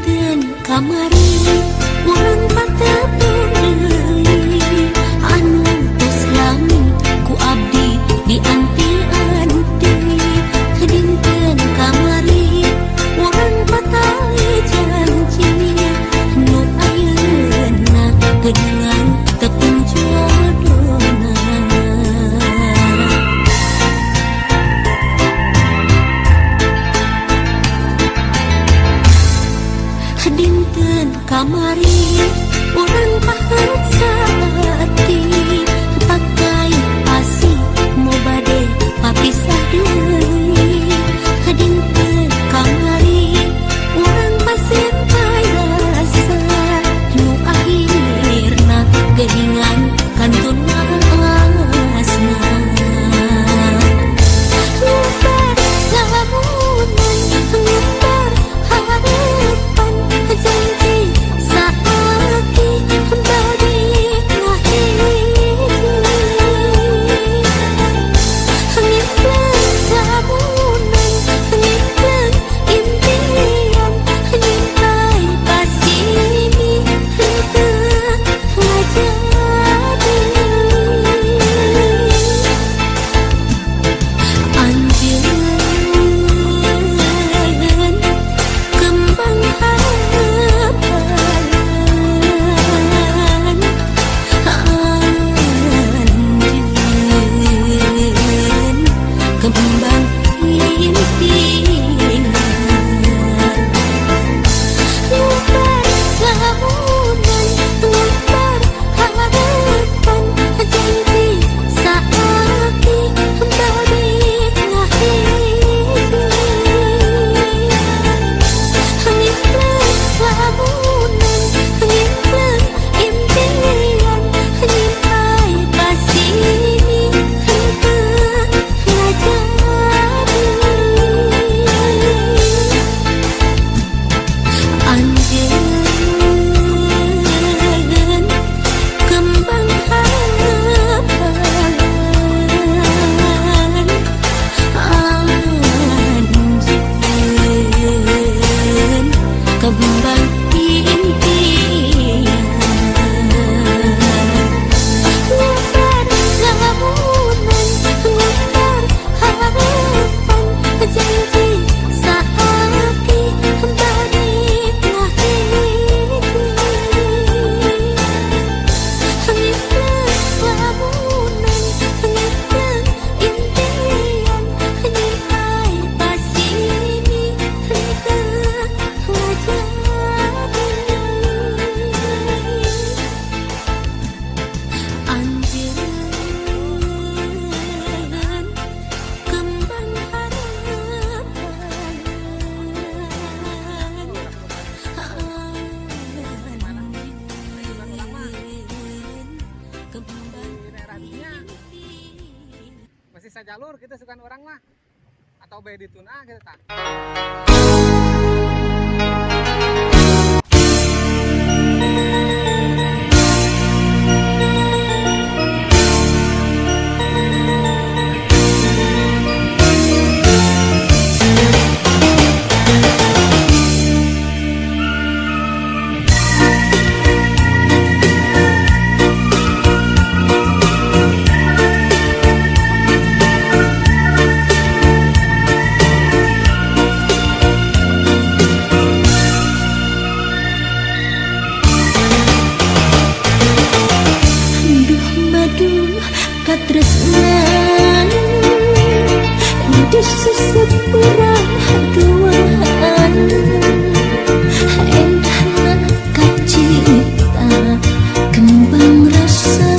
dinten kamari urang pateupeun deui anu tos lami ku abdi dianti-anti. Dinten kamari urang patae janji nu ayeuna geuningan tepung jodohna. Dinten kamari urang pahet saati pakai pasi mau bade papisah deui. Dinten kamari urang pasimpai rasa nu akhirna geuningan kantun asma. Ngubar lamunan ngubar harapan janji saaki bari ngahiji. Ngimpen lamunan ngimpen impian nyimpai pasimi henteu ngajadi. Anjeun kembang harapan, anjeun kembang impian. Ngubar lamunan ngubar harapan janji saaki bari ngahiji. Ngimpen lamunan ngimpen impian nyimpai pasimi henteu ngajadi. Anjeun kembang harapan, anjeun kembang impian. Ngubar lamunan ngubar harapan janji saaki bari ngahiji. Ngimpen lamunan ngimpen impian nyimpai pasimi henteu ngajadi. Anjeun kembang harapan, anjeun kembang impian. Masih sajalur kita sukan orang mah atau bae dituna kita tak. Katresnan disusut urang duaan endahna kacita kembang rasa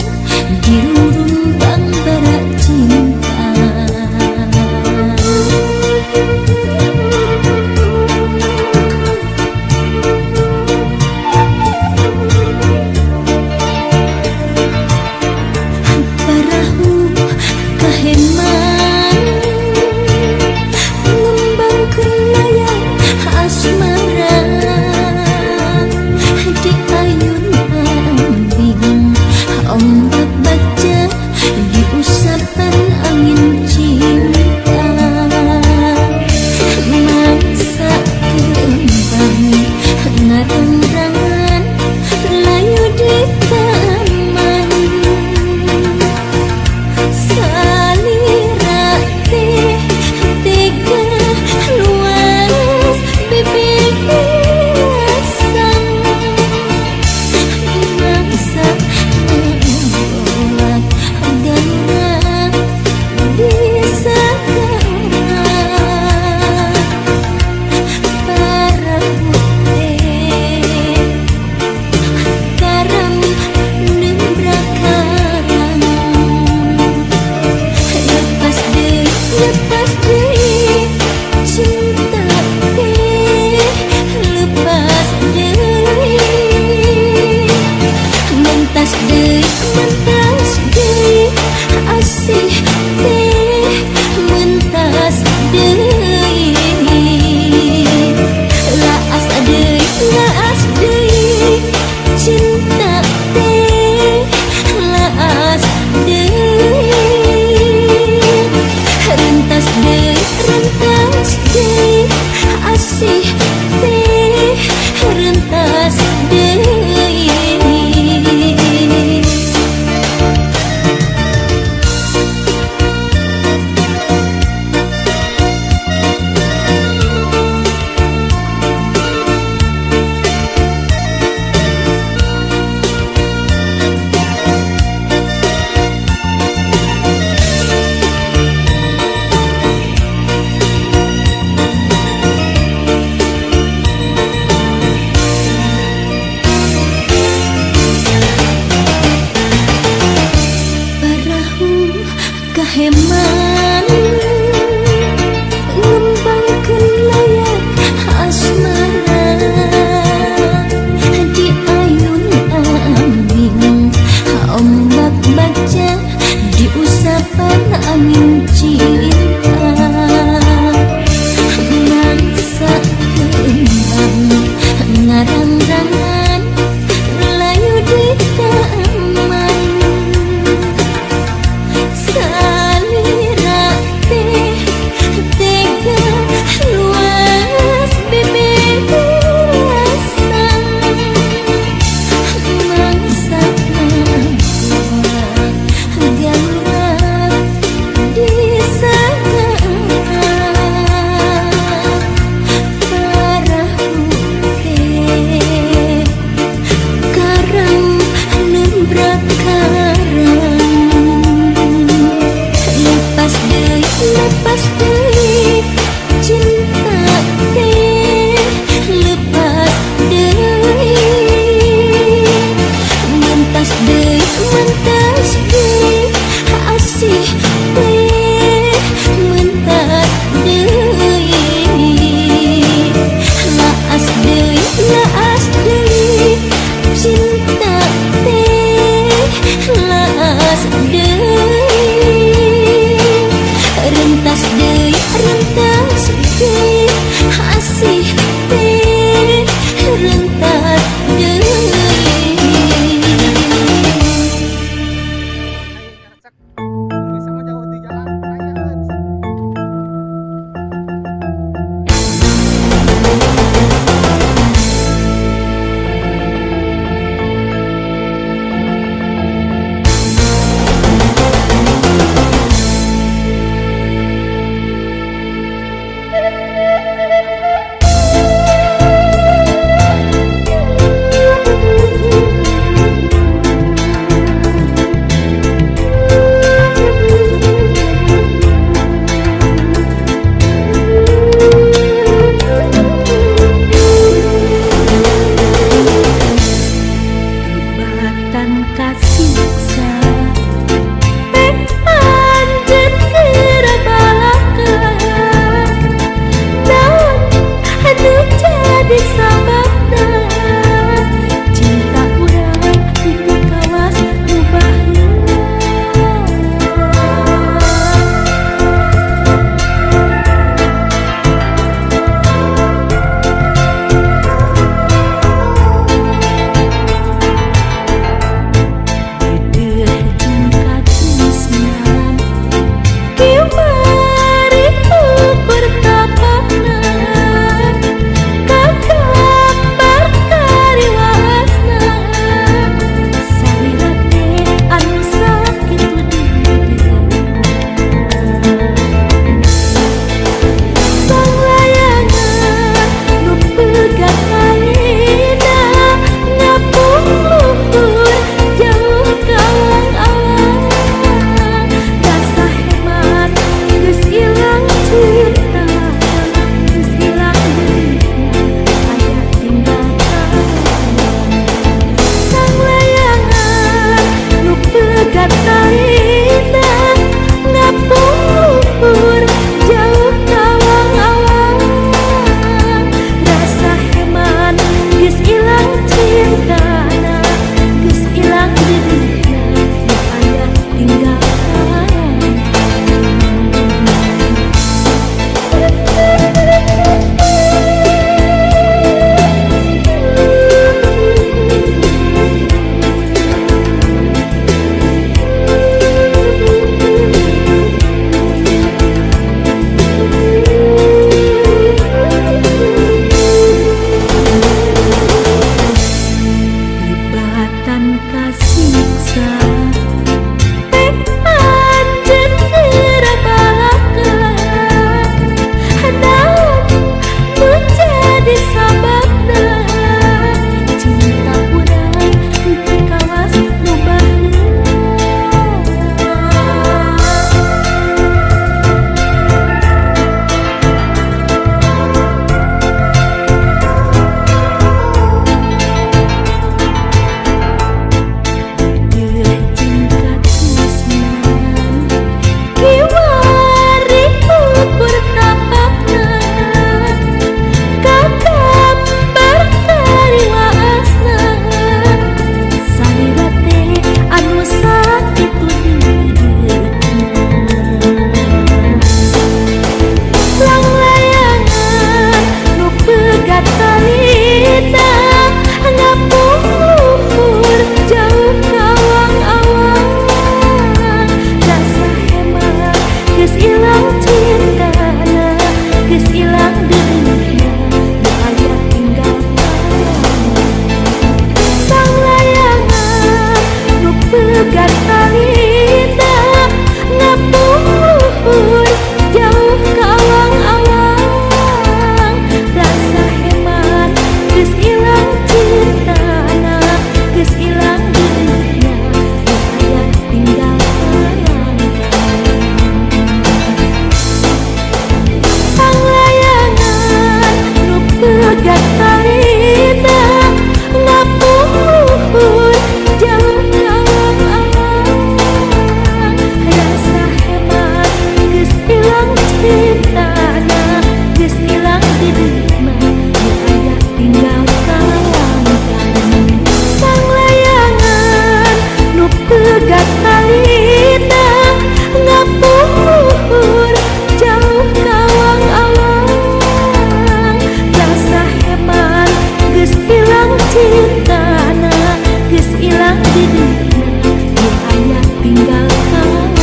dirurumbang bara cinta. Parahu kaheman ngembang kenayang asma rentas deh asih deh rentas deh. cintana geus ilang di dieu aya tinggal kalangkang sang layangan nu pegat talina ngapur jauh kawang-awang rasa hebat geus ilang cintana geus ilang di dieu aya tinggal kalangkang.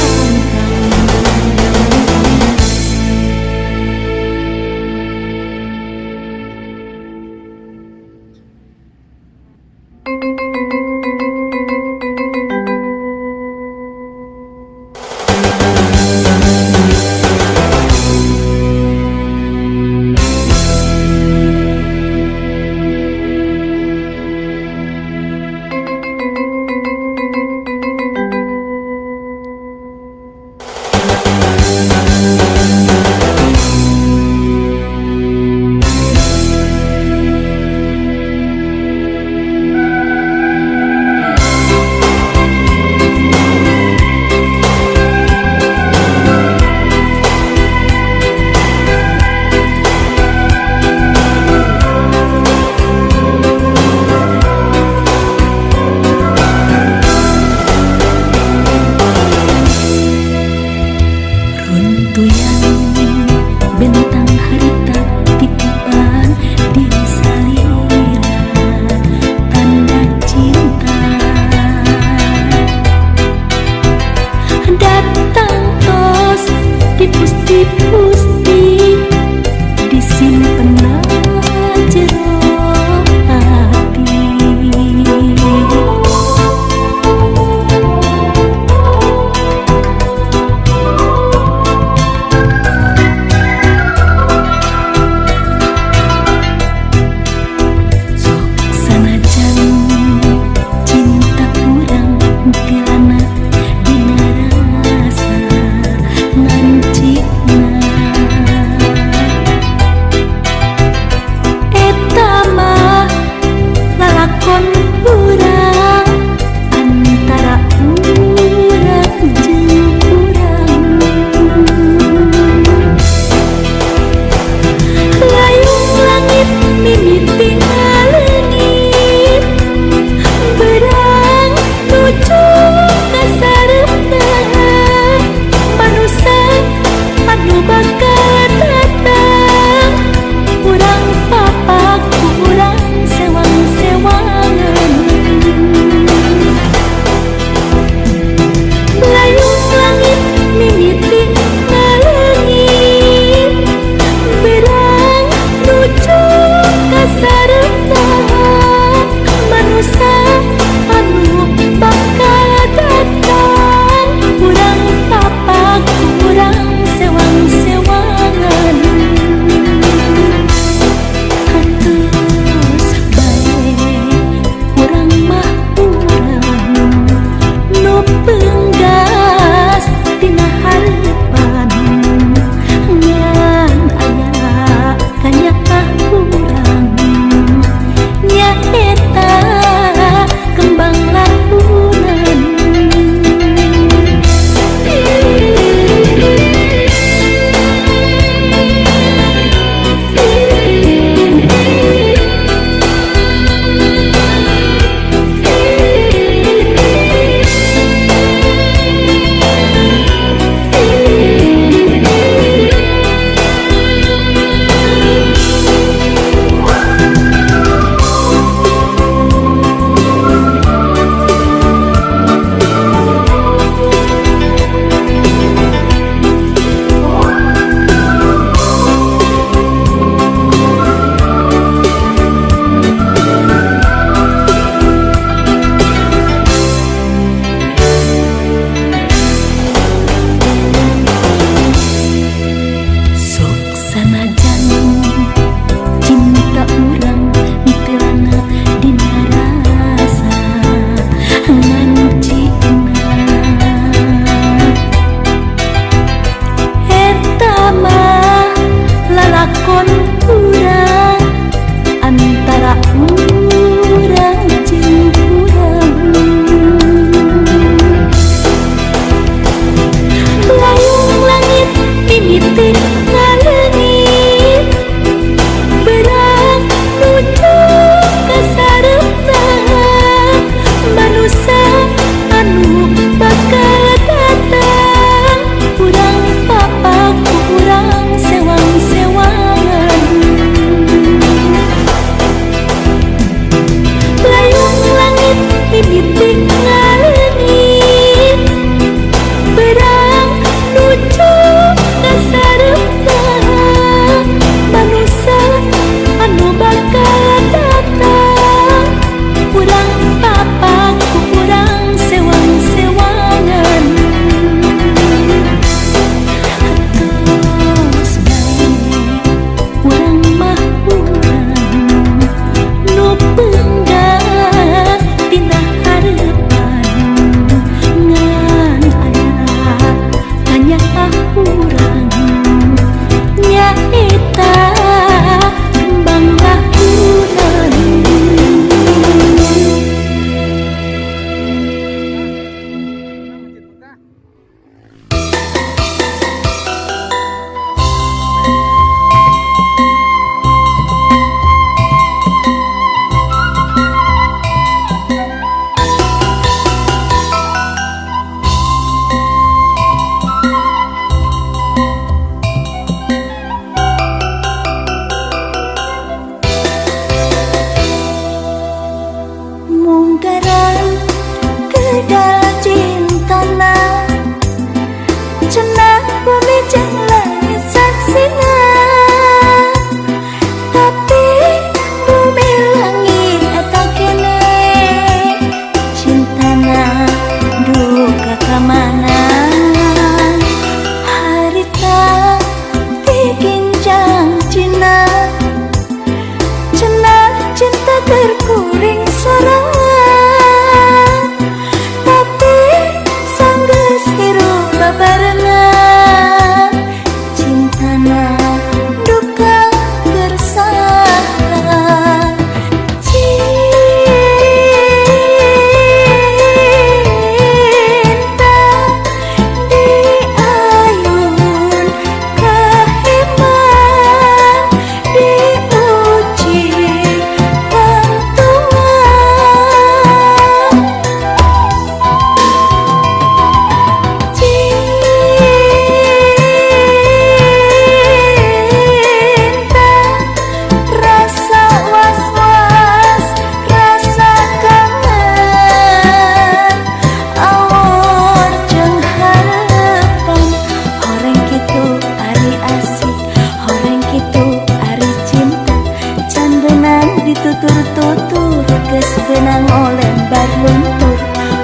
ditutur-tutur geus beunang olembar luntur.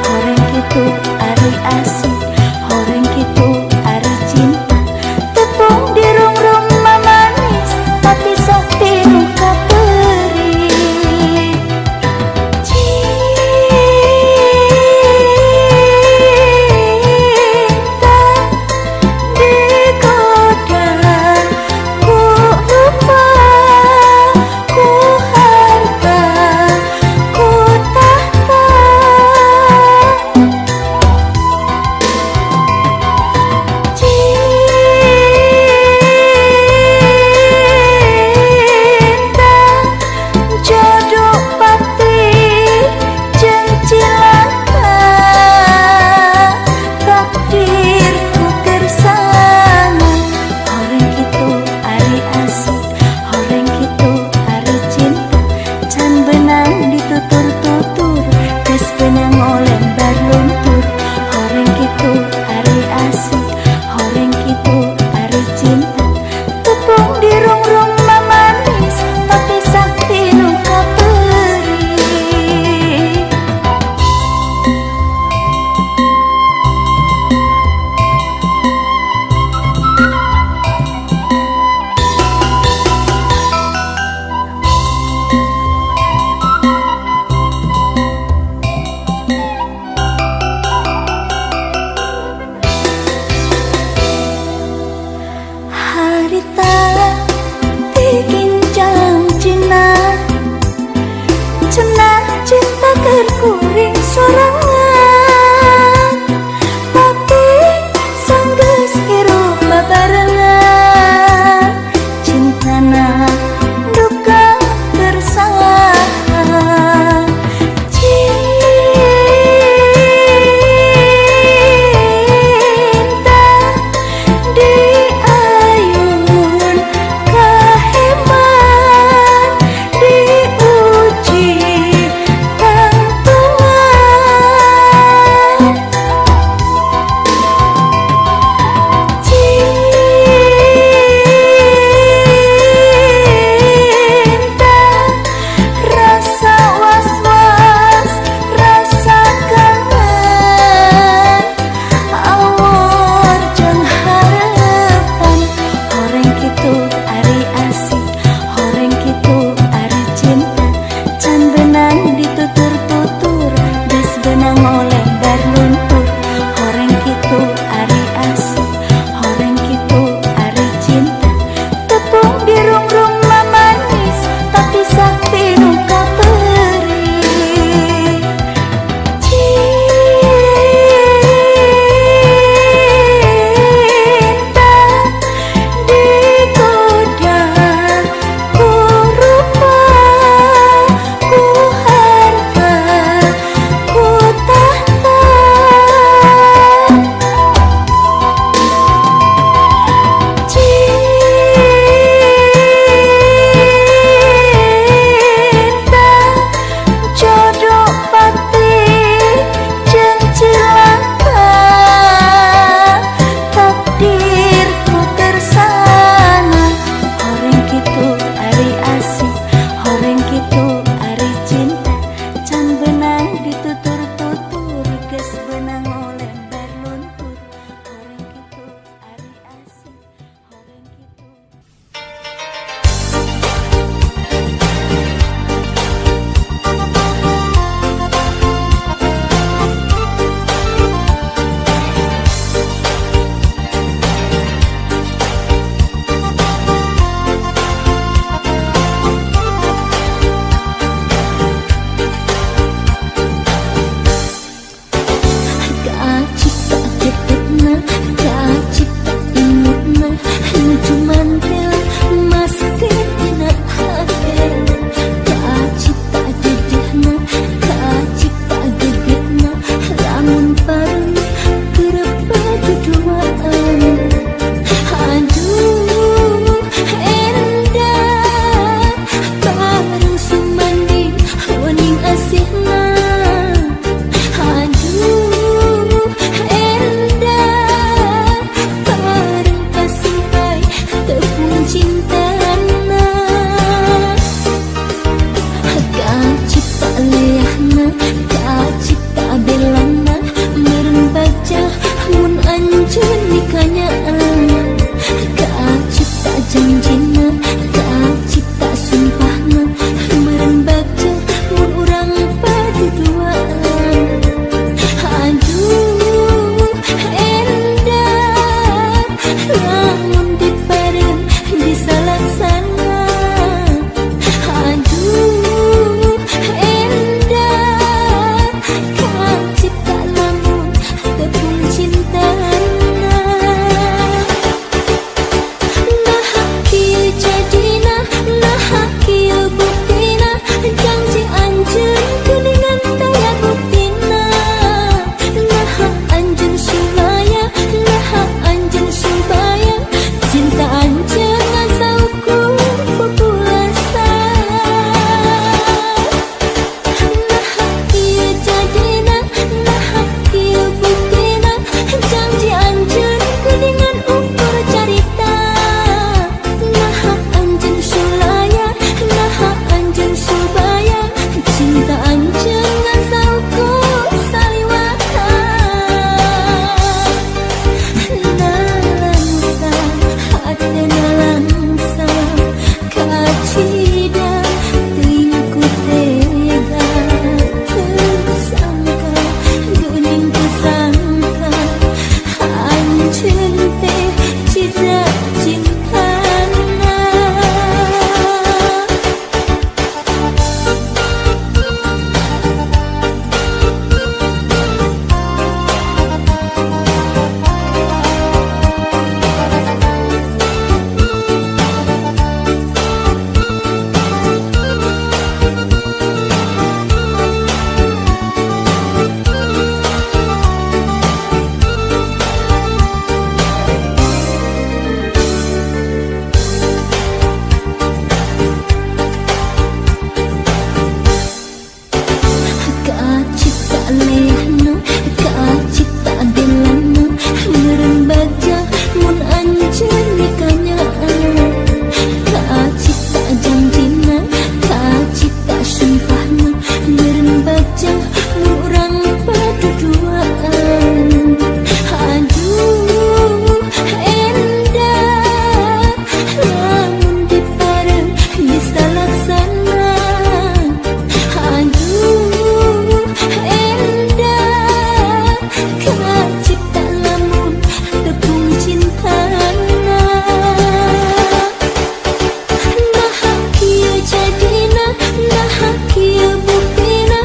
Horeng kitu ari asik, horeng kitu ari cinta. Tepung dirung-rung mamanis, tapi sakti nu kapeurik. Cinta digoda ku rupa, ku harta, ku tahta. Cinta jodoh pati jeung cilaka, takdirku kersana. Horeng kitu ari asik, horeng kitu ari cinta. Can beunang ditutur-tutur geus beunang olembar luntur. Horeng kitu ari asik, horeng kitu ari cinta. Tepung dirung-rung mamanis, tapi sakti nu kapeurik. Harita diginjang cina, cenah cinta keur kuring sorangan. Tapi sanggeus hirup babarengan, cintana duka bersalah. Cinta diayun kaheman, diuji tangtungan. janjina tak cipta sumpahna meureun bagja mun urang paduduaan. Aduh endah lamun dipareun bisa laksana. Aduh endah kang cipta lamun tepung cintana. Nah kieu jadina, nah kieu buktina, janji anjeun geuningan daya buktina. Nah anjeun supaya, nah anjeun supaya, cinta anjeun asa ukur pupulasa. Nah kieu jadina, nah kieu buktina, janji anjeun geuningan ukur carita. Nah anjeun sulaya, nah anjeun supaya, cinta anjeun asa ukur saliwata. Nalangsa hatena langsa kacida teuing ku tega tersangka geuning tersangka anjeun teh cidra cintana. Kacipta lehna, kacipta delana, meureun bagja mun anjeun nikanyaan. Kacipta janjina, kacipta sumpahna, meureun bagja mun urang paduduaan. Aduh endah lamun dipareun bisa laksana. Aduh endah kacipta lamun tepung cintana. Nah kieu jadina, nah kieu buktina,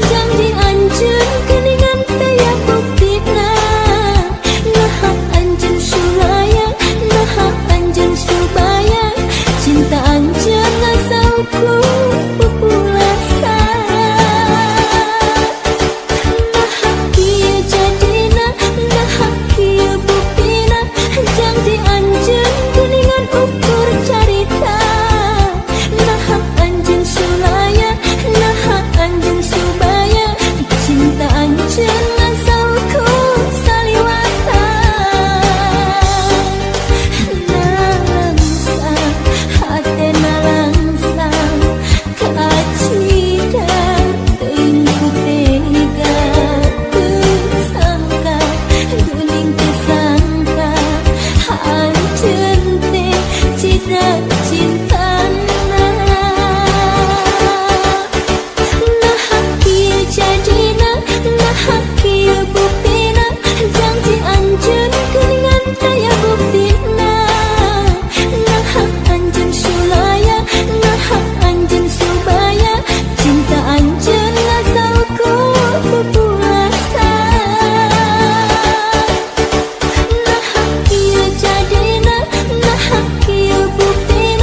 janji anjeun geuningan daya buktina. Nah anjeun sulaya, nah anjeun supaya, cinta anjeun asa ukur pupulasa. Nah kieu jadina, nah kieu buktina, janji anjeun geuningan ukur carita. Nah anjeun sulaya, nah anjeun supaya, cinta anjeun asa ukur saliwata. Nalangsa hatena langsa kacida teuing ku tega tersangka geuning tersangka anjeun teh cidra cintana. Nah kieu jadina, nah kieu buktina, janji anjeun geuningan daya buktina. Nah anjeun sulaya, nah anjeun supaya, cinta anjeun asa ukur pupulasa. Nah kieu jadina, nah kieu buktina,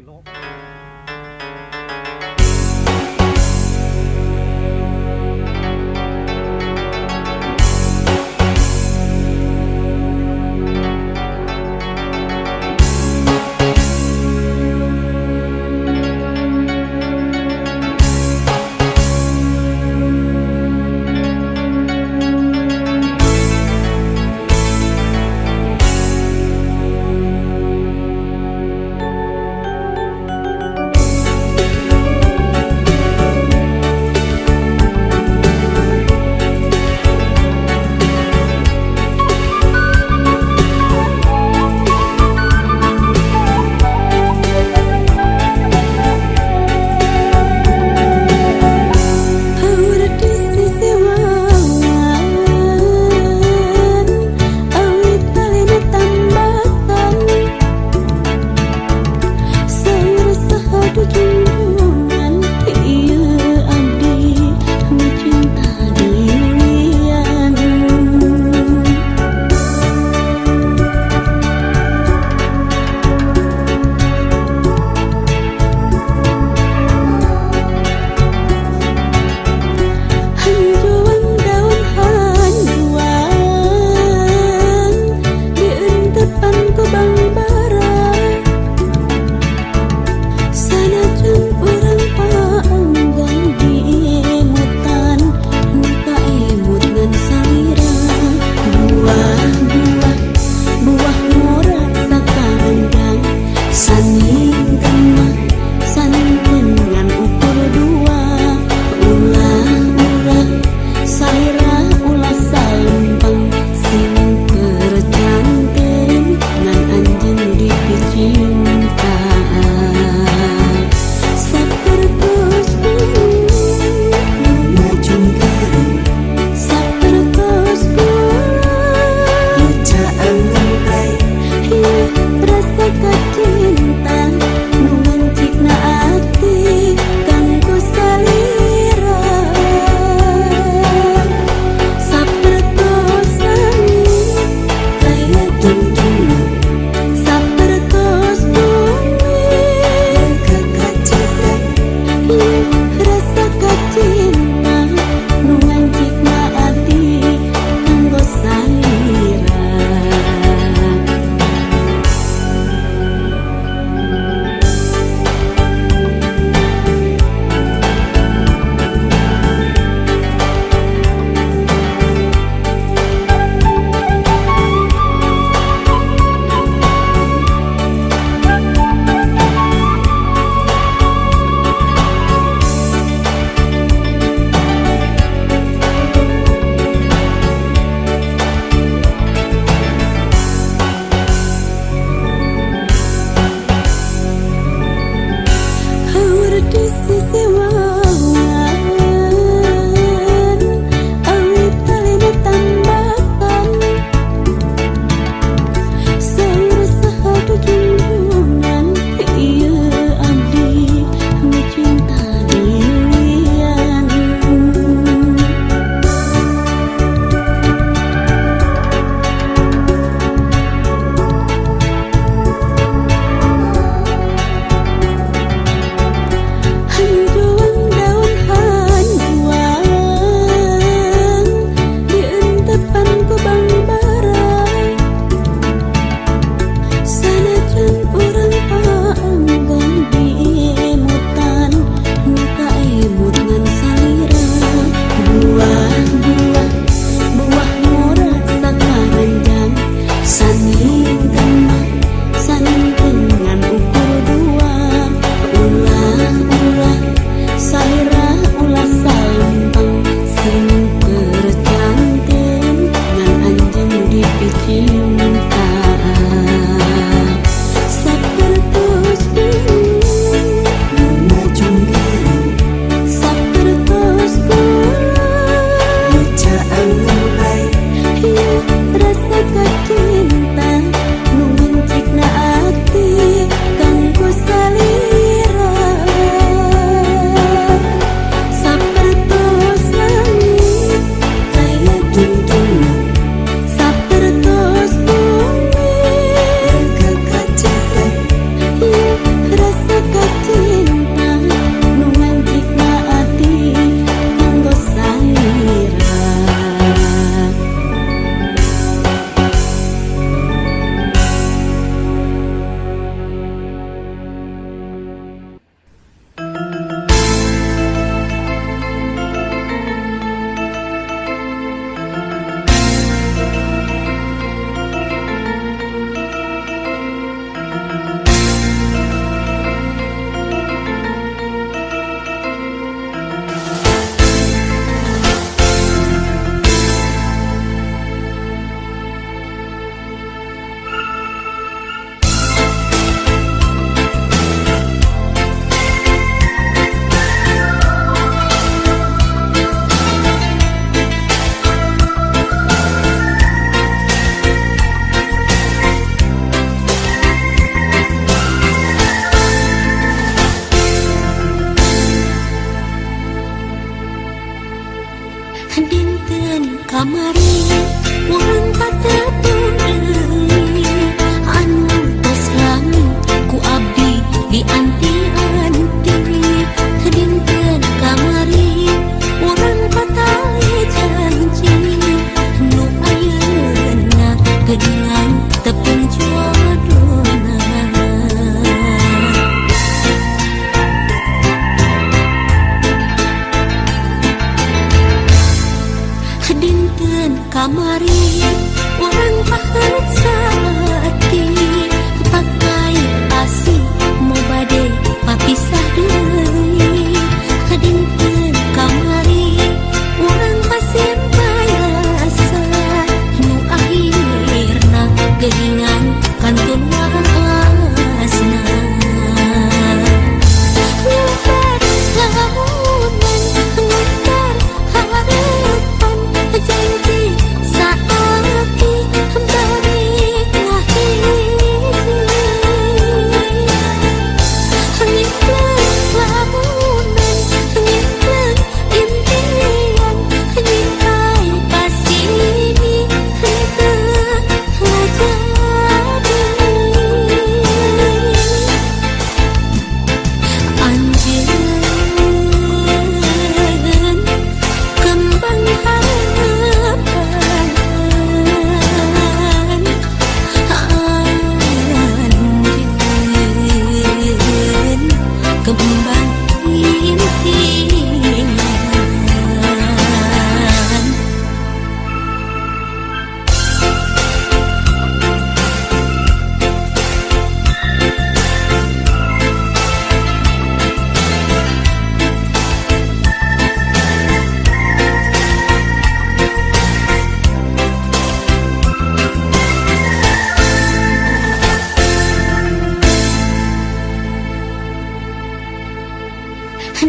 kilo.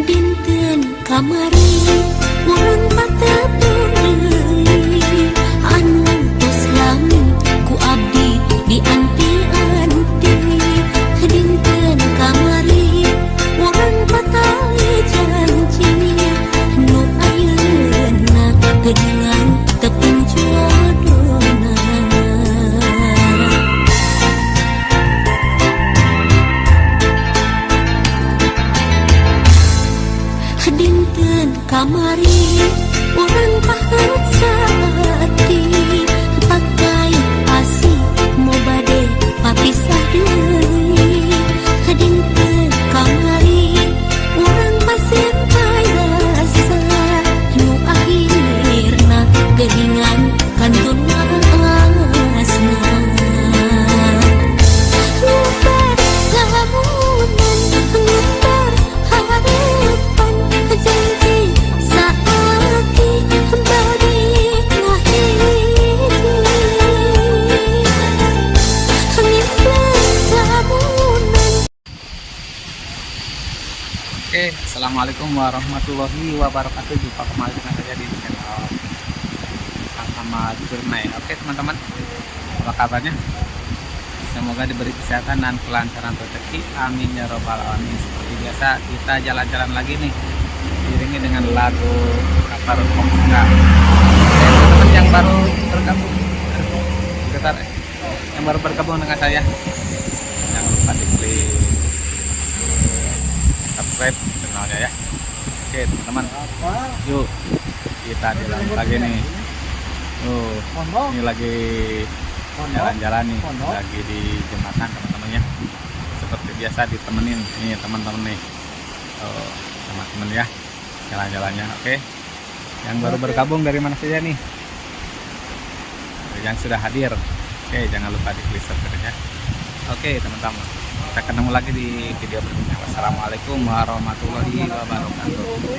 dinten kamari urang patepur deui anu tos lami ku abdi dianti-anti dinten kamari urang patali janji nu ayeuna geuningan tepung jodohna dinten kamari urang paheut saati pakai asih mau bade papisah deui dinten kamari urang pasimpai rasa nu akhirna geuningan kantun asna lubar lamunan lubar harapan janji saaki bagi ngahiji ngimplan lamunan. Oke, assalamualaikum warahmatullahi wabarakatuh. Jumpa kembali dengan saya di channel Kang Ahmad Jurnai. Oke teman-teman, apa kabarnya? Semoga diberi kesehatan dan kelancaran rezeki. Amin ya robbal alamin. Seperti biasa kita jalan-jalan lagi nih, diiringi dengan lagu Kapar Kokska. Teman-teman yang baru bergabung, sebentar, yang baru bergabung dengan saya, jangan lupa diklik subscribe channelnya ya. Oke teman-teman, yuk kita jalan lagi nih. Ini lagi jalan-jalan nih, lagi di jembatan teman-teman ya. Seperti biasa ditemenin nih teman-teman nih, teman-teman ya, jalan-jalannya. Oke, yang baru bergabung dari mana saja nih, yang sudah hadir, oke jangan lupa diklik subscribe ya. Oke teman-teman, kita ketemu lagi di video berikutnya. Wassalamualaikum warahmatullahi wabarakatuh.